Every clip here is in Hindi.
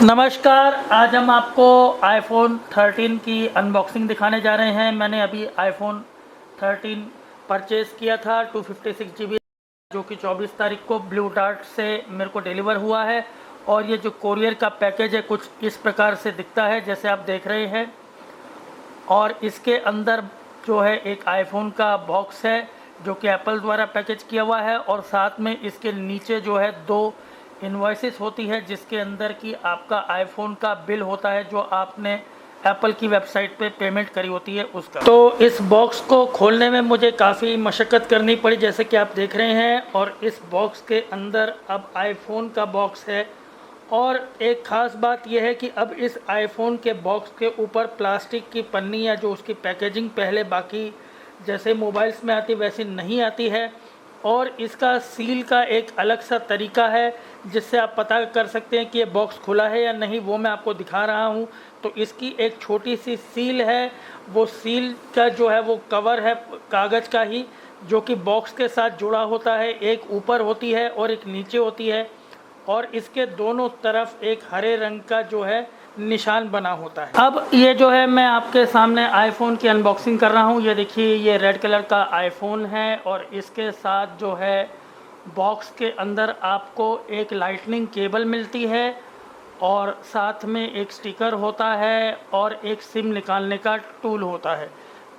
नमस्कार। आज हम आपको आईफोन 13 की अनबॉक्सिंग दिखाने जा रहे हैं। मैंने अभी आईफोन 13 परचेज़ किया था 256 GB, जो कि 24 तारीख को ब्लू डार्ट से मेरे को डिलीवर हुआ है। और ये जो कोरियर का पैकेज है कुछ इस प्रकार से दिखता है जैसे आप देख रहे हैं। और इसके अंदर जो है एक आईफोन का बॉक्स है जो कि एप्पल द्वारा पैकेज किया हुआ है, और साथ में इसके नीचे जो है 2 इनवॉइसेस होती है जिसके अंदर की आपका आईफोन का बिल होता है जो आपने एप्पल की वेबसाइट पे पेमेंट करी होती है उसका। तो इस बॉक्स को खोलने में मुझे काफ़ी मशक्क़त करनी पड़ी जैसे कि आप देख रहे हैं। और इस बॉक्स के अंदर अब आईफोन का बॉक्स है। और एक ख़ास बात यह है कि अब इस आईफोन के बॉक्स के ऊपर प्लास्टिक की पन्नी या जो उसकी पैकेजिंग पहले बाकी जैसे मोबाइल्स में आती वैसी नहीं आती है। और इसका सील का एक अलग सा तरीका है जिससे आप पता कर सकते हैं कि ये बॉक्स खुला है या नहीं, वो मैं आपको दिखा रहा हूँ। तो इसकी एक छोटी सी सील है, वो सील का जो है वो कवर है कागज़ का ही, जो कि बॉक्स के साथ जुड़ा होता है। एक ऊपर होती है और एक नीचे होती है, और इसके दोनों तरफ एक हरे रंग का जो है निशान बना होता है। अब ये जो है मैं आपके सामने आईफोन की अनबॉक्सिंग कर रहा हूँ। ये देखिए, ये रेड कलर का आईफोन है और इसके साथ जो है बॉक्स के अंदर आपको एक लाइटनिंग केबल मिलती है, और साथ में एक स्टिकर होता है और एक सिम निकालने का टूल होता है।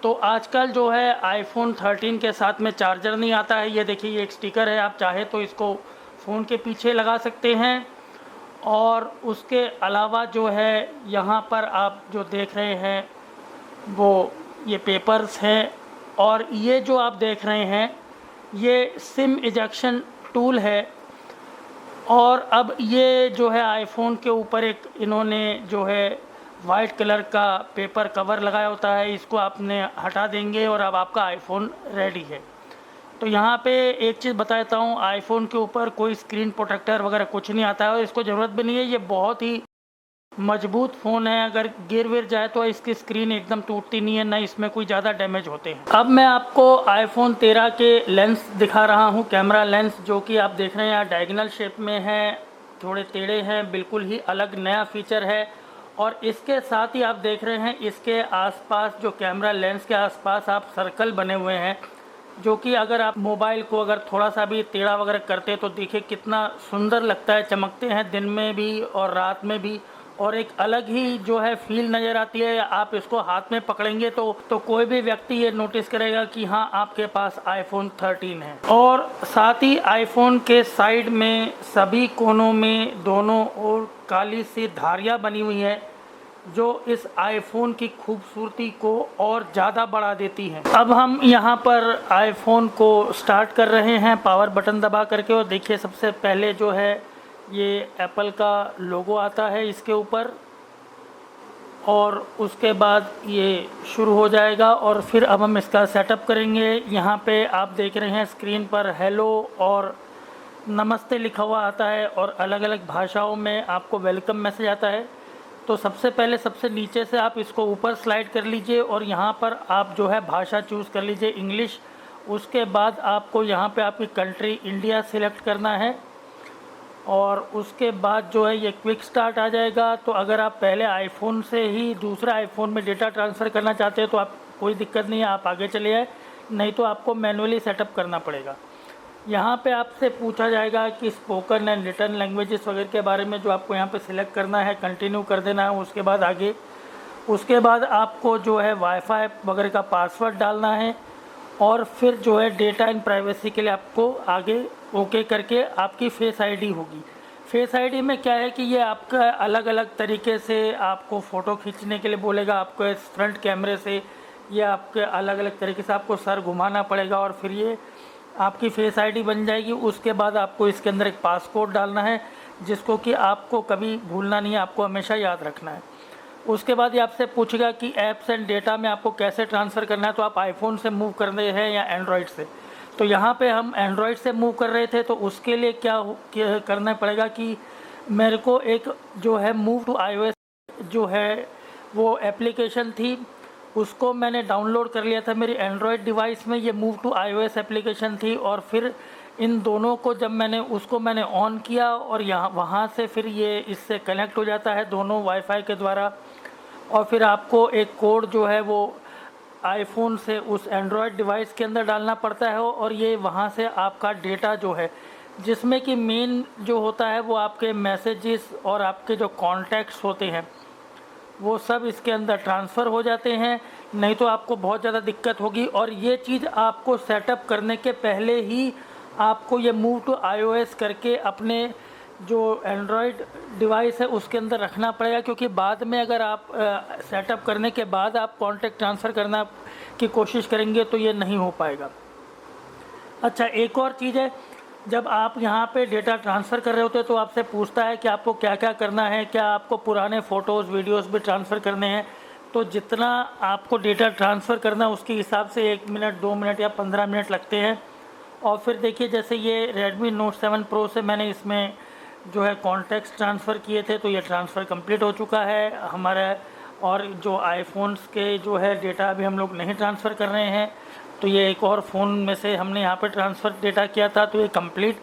तो आजकल जो है आईफोन 13 के साथ में चार्जर नहीं आता है। ये देखिए, ये एक स्टिकर है, आप चाहे तो इसको फ़ोन के पीछे लगा सकते हैं। और उसके अलावा जो है यहाँ पर आप जो देख रहे हैं वो ये पेपर्स हैं, और ये जो आप देख रहे हैं ये सिम इजेक्शन टूल है। और अब ये जो है आईफोन के ऊपर एक इन्होंने जो है वाइट कलर का पेपर कवर लगाया होता है, इसको आपने हटा देंगे और अब आपका आईफोन रेडी है। तो यहाँ पे एक चीज़ बता देता हूँ, आईफोन के ऊपर कोई स्क्रीन प्रोटेक्टर वगैरह कुछ नहीं आता है और इसको ज़रूरत भी नहीं है। ये बहुत ही मजबूत फ़ोन है, अगर गिर विर जाए तो इसकी स्क्रीन एकदम टूटती नहीं है, ना इसमें कोई ज़्यादा डैमेज होते हैं। अब मैं आपको आईफोन 13 के लेंस दिखा रहा हूँ, कैमरा लेंस, जो कि आप देख रहे हैं यहाँ डायगोनल शेप में है, थोड़े टेढ़े हैं, बिल्कुल ही अलग नया फीचर है। और इसके साथ ही आप देख रहे हैं इसके आसपास जो कैमरा लेंस के आसपास आप सर्कल बने हुए हैं, जो कि अगर आप मोबाइल को अगर थोड़ा सा भी टेढ़ा वगैरह करते तो देखिए कितना सुंदर लगता है, चमकते हैं दिन में भी और रात में भी, और एक अलग ही जो है फील नज़र आती है। आप इसको हाथ में पकड़ेंगे तो कोई भी व्यक्ति ये नोटिस करेगा कि हाँ, आपके पास आईफोन 13 है। और साथ ही आईफोन के साइड में सभी कोनों में दोनों ओर काली सी धारियाँ बनी हुई है जो इस आईफोन की खूबसूरती को और ज़्यादा बढ़ा देती हैं। अब हम यहाँ पर आईफोन को स्टार्ट कर रहे हैं पावर बटन दबा करके, और देखिए सबसे पहले जो है ये एप्पल का लोगो आता है इसके ऊपर, और उसके बाद ये शुरू हो जाएगा। और फिर अब हम इसका सेटअप करेंगे। यहाँ पे आप देख रहे हैं स्क्रीन पर हेलो और नमस्ते लिखा हुआ आता है, और अलग अलग भाषाओं में आपको वेलकम मैसेज आता है। तो सबसे पहले सबसे नीचे से आप इसको ऊपर स्लाइड कर लीजिए और यहाँ पर आप जो है भाषा चूज़ कर लीजिए इंग्लिश। उसके बाद आपको यहाँ पे आपकी कंट्री इंडिया सिलेक्ट करना है, और उसके बाद जो है ये क्विक स्टार्ट आ जाएगा। तो अगर आप पहले आईफोन से ही दूसरे आईफोन में डेटा ट्रांसफ़र करना चाहते हैं तो आप कोई दिक्कत नहीं है, आप आगे चले आए, नहीं तो आपको मैनुअली सेटअप करना पड़ेगा। यहाँ पे आपसे पूछा जाएगा कि स्पोकन एंड रिटन लैंग्वेजेस वगैरह के बारे में, जो आपको यहाँ पे सिलेक्ट करना है, कंटिन्यू कर देना है। उसके बाद आगे, उसके बाद आपको जो है वाईफाई वगैरह का पासवर्ड डालना है, और फिर जो है डेटा एंड प्राइवेसी के लिए आपको आगे ओके करके आपकी फेस आईडी होगी। फेस आईडी में क्या है कि ये आपका अलग अलग तरीके से आपको फ़ोटो खींचने के लिए बोलेगा, आपको फ्रंट कैमरे से, ये आपके अलग अलग तरीके से आपको सर घुमाना पड़ेगा, और फिर ये आपकी फेस आईडी बन जाएगी। उसके बाद आपको इसके अंदर एक पासकोड डालना है जिसको कि आपको कभी भूलना नहीं है, आपको हमेशा याद रखना है। उसके बाद ये आपसे पूछेगा कि ऐप्स एंड डेटा में आपको कैसे ट्रांसफ़र करना है, तो आप आईफोन से मूव कर रहे हैं या एंड्रॉयड से। तो यहाँ पे हम एंड्रॉयड से मूव कर रहे थे, तो उसके लिए क्या करना पड़ेगा कि मेरे को एक जो है मूव टू iOS जो है वो एप्लीकेशन थी, उसको मैंने डाउनलोड कर लिया था मेरी एंड्रॉयड डिवाइस में। ये मूव टू iOS एप्लीकेशन थी, और फिर इन दोनों को जब मैंने ऑन किया और यहाँ वहाँ से फिर ये इससे कनेक्ट हो जाता है दोनों वाईफाई के द्वारा, और फिर आपको एक कोड जो है वो आईफोन से उस एंड्रॉयड डिवाइस के अंदर डालना पड़ता है, और ये वहाँ से आपका डेटा जो है, जिसमें कि मेन जो होता है वो आपके मैसेजेस और आपके जो कॉन्टैक्ट्स होते हैं वो सब इसके अंदर ट्रांसफ़र हो जाते हैं। नहीं तो आपको बहुत ज़्यादा दिक्कत होगी। और ये चीज़ आपको सेटअप करने के पहले ही आपको ये मूव टू iOS करके अपने जो एंड्रॉयड डिवाइस है उसके अंदर रखना पड़ेगा, क्योंकि बाद में अगर आप सेटअप करने के बाद आप कॉन्टैक्ट ट्रांसफ़र करना की कोशिश करेंगे तो ये नहीं हो पाएगा। अच्छा, एक और चीज़ है, जब आप यहाँ पे डेटा ट्रांसफ़र कर रहे होते हैं तो आपसे पूछता है कि आपको क्या क्या करना है, क्या आपको पुराने फ़ोटोज़ वीडियोज़ भी ट्रांसफ़र करने हैं। तो जितना आपको डेटा ट्रांसफ़र करना है उसके हिसाब से 1 मिनट 2 मिनट या 15 मिनट लगते हैं। और फिर देखिए, जैसे ये Redmi Note 7 Pro से मैंने इसमें जो है कॉन्टैक्ट्स ट्रांसफ़र किए थे, तो ये ट्रांसफ़र कंप्लीट हो चुका है हमारा। और जो आईफोन्स के जो है डेटा अभी हम लोग नहीं ट्रांसफ़र कर रहे हैं, तो ये एक और फ़ोन में से हमने यहाँ पे ट्रांसफ़र डेटा किया था, तो ये कंप्लीट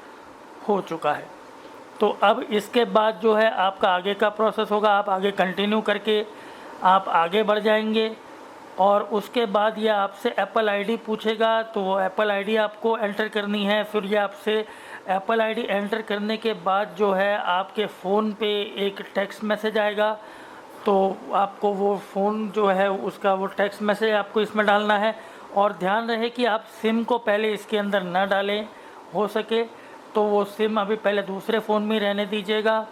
हो चुका है। तो अब इसके बाद जो है आपका आगे का प्रोसेस होगा, आप आगे कंटिन्यू करके आप आगे बढ़ जाएंगे। और उसके बाद ये आपसे एप्पल आईडी पूछेगा, तो वो एप्पल आईडी आपको एंटर करनी है। फिर ये आपसे एप्पल आईडी एंटर करने के बाद जो है आपके फ़ोन पे एक टेक्स्ट मैसेज आएगा, तो आपको वो फ़ोन जो है उसका वो टेक्स्ट मैसेज आपको इसमें डालना है। और ध्यान रहे कि आप सिम को पहले इसके अंदर ना डालें, हो सके तो वो सिम अभी पहले दूसरे फ़ोन में रहने दीजिएगा।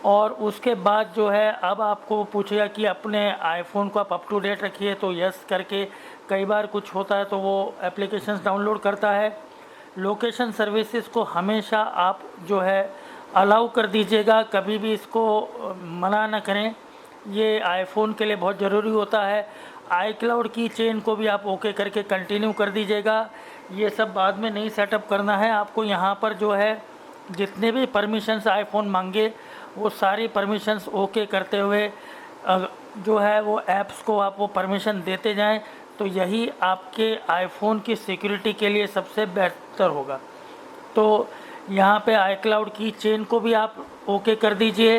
और उसके बाद जो है अब आपको पूछेगा कि अपने आईफोन को आप अप टू डेट रखिए, तो यस करके, कई बार कुछ होता है तो वो एप्लीकेशंस डाउनलोड करता है। लोकेशन सर्विसेज को हमेशा आप जो है अलाउ कर दीजिएगा, कभी भी इसको मना ना करें, ये आईफोन के लिए बहुत ज़रूरी होता है। iCloud की चेन को भी आप ओके करके कंटिन्यू कर दीजिएगा। ये सब बाद में नहीं सेटअप करना है आपको। यहाँ पर जो है जितने भी परमिशंस आईफोन मांगे वो सारी परमिशंस ओके करते हुए जो है वो ऐप्स को आप वो परमिशन देते जाएं, तो यही आपके आईफोन की सिक्योरिटी के लिए सबसे बेहतर होगा। तो यहाँ पे iCloud की चेन को भी आप ओके कर दीजिए,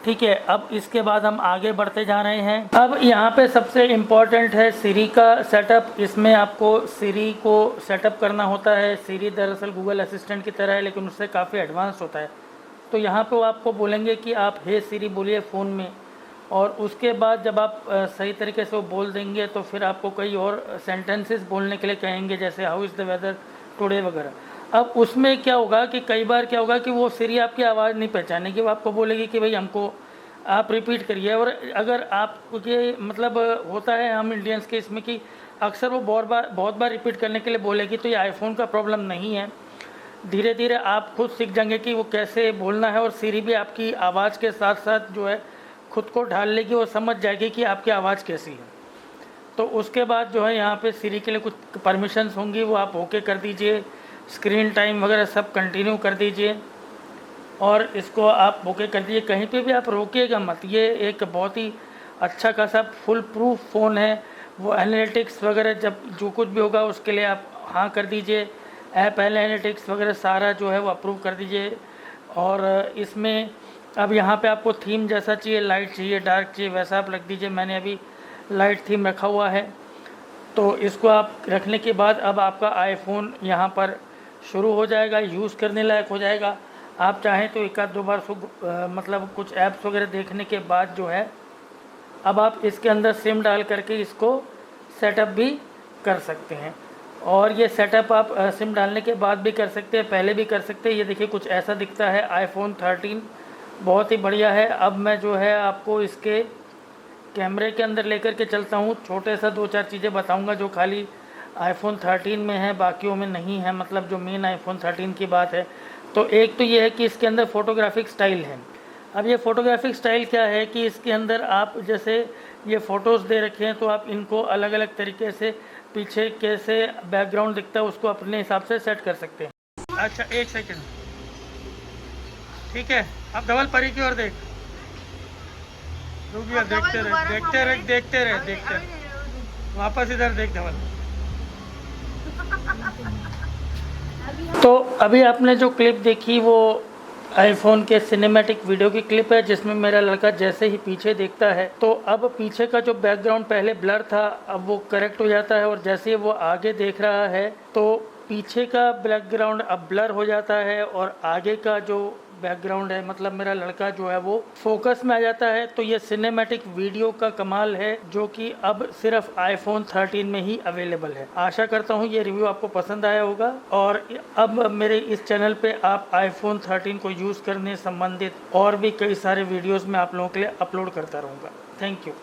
ठीक है। अब इसके बाद हम आगे बढ़ते जा रहे हैं। अब यहाँ पे सबसे इम्पॉर्टेंट है सीरी का सेटअप। इसमें आपको सीरी को सेटअप करना होता है। सीरी दरअसल गूगल असिस्टेंट की तरह है, लेकिन उससे काफ़ी एडवांस होता है। तो यहाँ पे वो आपको बोलेंगे कि आप हे सीरी बोलिए फ़ोन में, और उसके बाद जब आप सही तरीके से वो बोल देंगे तो फिर आपको कई और सेंटेंसेस बोलने के लिए कहेंगे, जैसे how is the weather today वगैरह। अब उसमें क्या होगा कि कई बार क्या होगा कि वो सीरी आपकी आवाज़ नहीं पहचानेगी, वो आपको बोलेगी कि भाई हमको आप रिपीट करिए। और अगर आपके मतलब होता है हम इंडियंस के इसमें कि अक्सर वो बहुत बार रिपीट करने के लिए बोलेगी, तो ये आईफोन का प्रॉब्लम नहीं है। धीरे धीरे आप खुद सीख जाएंगे कि वो कैसे बोलना है, और सीरी भी आपकी आवाज़ के साथ साथ जो है खुद को ढाल लेगी, वो समझ जाएगी कि आपकी आवाज़ कैसी है। तो उसके बाद जो है यहाँ पे सीरी के लिए कुछ परमिशंस होंगी, वो आप ओके कर दीजिए। स्क्रीन टाइम वगैरह सब कंटिन्यू कर दीजिए, और इसको आप ओके कर दीजिए। कहीं पे भी आप रोकिएगा मत। ये एक बहुत ही अच्छा खासा फुल प्रूफ फ़ोन है। वो एनालिटिक्स वगैरह जब जो कुछ भी होगा उसके लिए आप हाँ कर दीजिए। ऐप एनालिटिक्स वगैरह सारा जो है वो अप्रूव कर दीजिए। और इसमें अब यहाँ पे आपको थीम जैसा चाहिए, लाइट चाहिए, डार्क चाहिए, वैसा आप रख दीजिए। मैंने अभी लाइट थीम रखा हुआ है। तो इसको आप रखने के बाद अब आपका आईफोन यहाँ पर शुरू हो जाएगा, यूज़ करने लायक हो जाएगा। आप चाहें तो एक आध दो बार मतलब कुछ ऐप्स वगैरह देखने के बाद जो है अब आप इसके अंदर सिम डाल करके इसको सेटअप भी कर सकते हैं। और ये सेटअप आप सिम डालने के बाद भी कर सकते हैं, पहले भी कर सकते हैं। ये देखिए कुछ ऐसा दिखता है आईफोन 13, बहुत ही बढ़िया है। अब मैं जो है आपको इसके कैमरे के अंदर लेकर के चलता हूँ। छोटे सा 2-4 चीज़ें बताऊँगा जो खाली आईफोन 13 में है, बाकियों में नहीं है, मतलब जो मेन आईफोन 13 की बात है। तो एक तो ये है कि इसके अंदर फ़ोटोग्राफिक स्टाइल है। अब ये फ़ोटोग्राफिक स्टाइल क्या है कि इसके अंदर आप जैसे ये फ़ोटोज़ दे रखे हैं तो आप इनको अलग अलग तरीके से पीछे कैसे बैकग्राउंड दिखता है उसको अपने हिसाब से सेट कर सकते हैं। अच्छा, 1 सेकंड, ठीक है। अब धवल परी की ओर देख, रुक गया, देखते रहे, वापस इधर देख धवल। तो अभी आपने जो क्लिप देखी वो आईफोन के सिनेमैटिक वीडियो की क्लिप है, जिसमें मेरा लड़का जैसे ही पीछे देखता है तो अब पीछे का जो बैकग्राउंड पहले ब्लर था अब वो करेक्ट हो जाता है, और जैसे ही वो आगे देख रहा है तो पीछे का बैकग्राउंड अब ब्लर हो जाता है और आगे का जो बैकग्राउंड है मतलब मेरा लड़का जो है वो फोकस में आ जाता है। तो ये सिनेमैटिक वीडियो का कमाल है जो कि अब सिर्फ आईफोन 13 में ही अवेलेबल है। आशा करता हूँ ये रिव्यू आपको पसंद आया होगा, और अब मेरे इस चैनल पे आप आईफोन 13 को यूज़ करने संबंधित और भी कई सारे वीडियोज़ मैं आप लोगों के लिए अपलोड करता रहूँगा। Thank you.